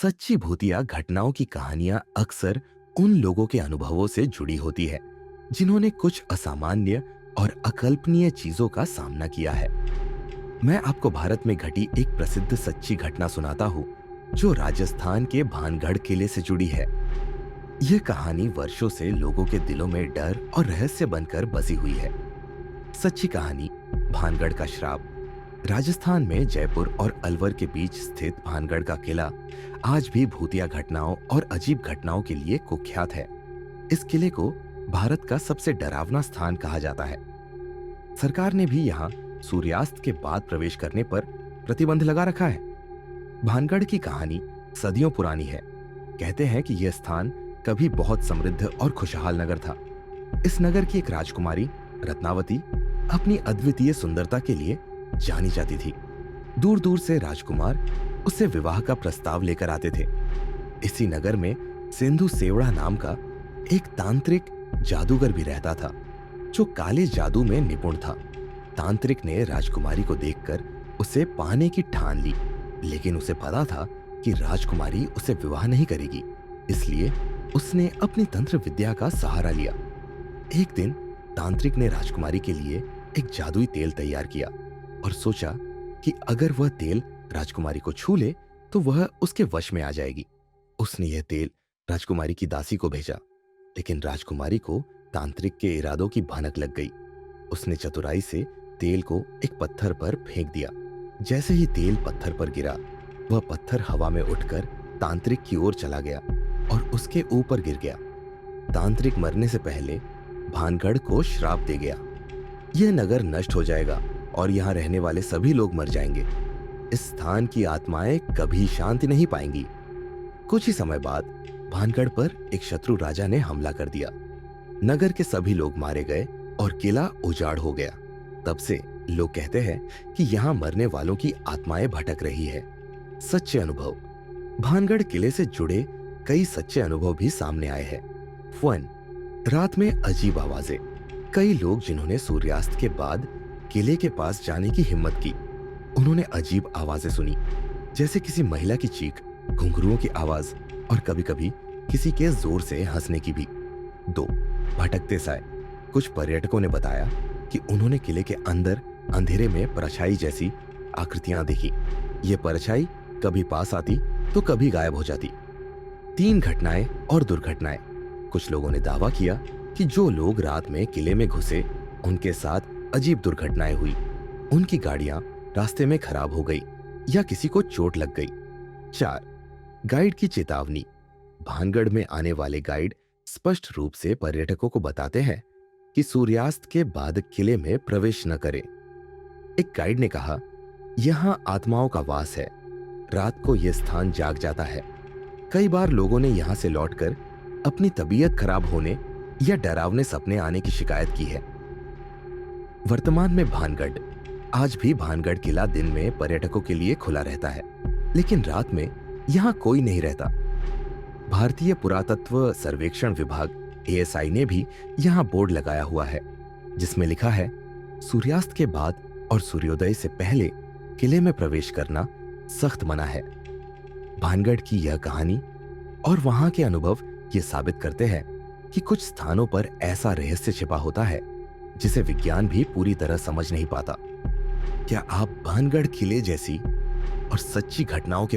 सच्ची भूतिया घटनाओं की कहानियां अक्सर उन लोगों के अनुभवों से जुड़ी होती है जिन्होंने कुछ असामान्य और अकल्पनीय चीजों का सामना किया है। मैं आपको भारत में घटी एक प्रसिद्ध सच्ची घटना सुनाता हूँ जो राजस्थान के भानगढ़ किले से जुड़ी है। यह कहानी वर्षों से लोगों के दिलों में डर और रहस्य बनकर बसी हुई है। सच्ची कहानी भानगढ़ का श्राप। राजस्थान में जयपुर और अलवर के बीच स्थित भानगढ़ का किला आज भी भूतिया घटनाओं और अजीब घटनाओं के लिए कुख्यात है। इस किले को भारत का सबसे डरावना स्थान कहा जाता है। सरकार ने भी यहाँ सूर्यास्त के बाद प्रवेश करने पर प्रतिबंध लगा रखा है। भानगढ़ की कहानी सदियों पुरानी है। कहते हैं कि यह स्थान कभी बहुत समृद्ध और खुशहाल नगर था। इस नगर की एक राजकुमारी रत्नावती अपनी अद्वितीय सुंदरता के लिए जानी जाती थी। दूर दूर से राजकुमार उससे विवाह का प्रस्ताव लेकर आते थे। इसी नगर में सिंधु सेवड़ा नाम का एक तांत्रिक जादूगर भी रहता था जो काले जादू में निपुण था। तांत्रिक ने राजकुमारी को देखकर उसे पाने की ठान ली, लेकिन उसे पता था कि राजकुमारी उसे विवाह नहीं करेगी, इसलिए उसने अपनी तंत्र विद्या का सहारा लिया। एक दिन तांत्रिक ने राजकुमारी के लिए एक जादुई तेल तैयार किया और सोचा कि अगर वह तेल राजकुमारी को छू ले तो वह उसके वश में आ जाएगी। उसने यह तेल राजकुमारी की दासी को भेजा, लेकिन राजकुमारी को तांत्रिक के इरादों की भनक लग गई। उसने चतुराई से तेल को एक पत्थर पर फेंक दिया। जैसे ही तेल पत्थर पर गिरा, वह पत्थर हवा में उठकर तांत्रिक की ओर चला गया और उसके ऊपर गिर गया। तांत्रिक मरने से पहले भानगढ़ को श्राप दे गया, यह नगर नष्ट हो जाएगा और यहाँ रहने वाले सभी लोग मर जाएंगे। इस स्थान की आत्माएं कभी शांति नहीं पाएंगी। कुछ ही समय बाद भानगढ़ पर एक शत्रु राजा ने हमला कर दिया। नगर के सभी लोग मारे गए और किला उजाड़ हो गया। तब से लोग कहते हैं कि यहाँ मरने वालों की आत्माएं भटक रही है। सच्चे अनुभव। भानगढ़ किले से जुड़े कई सच्चे अनुभव भी सामने आए हैं। 1. रात में अजीब आवाजें। कई लोग जिन्होंने सूर्यास्त के बाद किले के पास जाने की हिम्मत की, उन्होंने अजीब आवाजें सुनी, जैसे किसी महिला की चीख, घुंघरुओं की आवाज और कभी-कभी किसी के जोर से हंसने की भी। 2. भटकते साए। कुछ पर्यटकों ने बताया कि उन्होंने किले के अंदर अंधेरे में परछाई जैसी आकृतियां देखी। ये परछाई कभी पास आती तो कभी गायब हो जाती। 3. घटनाएं और दुर्घटनाएं। कुछ लोगों ने दावा किया कि जो लोग रात में किले में घुसे उनके साथ अजीब दुर्घटनाएं हुई। उनकी गाड़ियां रास्ते में खराब हो गई या किसी को चोट लग गई। 4. गाइड की चेतावनी। भानगढ़ में आने वाले गाइड स्पष्ट रूप से पर्यटकों को बताते हैं कि सूर्यास्त के बाद किले में प्रवेश न करें। एक गाइड ने कहा, यहां आत्माओं का वास है, रात को यह स्थान जाग जाता है। कई बार लोगों ने यहां से लौटकर अपनी तबीयत खराब होने या डरावने सपने आने की शिकायत की है। वर्तमान में भानगढ़। आज भी भानगढ़ किला दिन में पर्यटकों के लिए खुला रहता है, लेकिन रात में यहां कोई नहीं रहता। भारतीय पुरातत्व सर्वेक्षण विभाग ASI ने भी यहां बोर्ड लगाया हुआ है जिसमें लिखा है, सूर्यास्त के बाद और सूर्योदय से पहले किले में प्रवेश करना सख्त मना है। भानगढ़ की यह कहानी और वहां के अनुभव ये साबित करते हैं कि कुछ स्थानों पर ऐसा रहस्य छिपा होता है जिसे विज्ञान भी पूरी तरह समझ नहीं पाता। क्या आप भानगढ़ किले जैसी और सच्ची घटनाओं के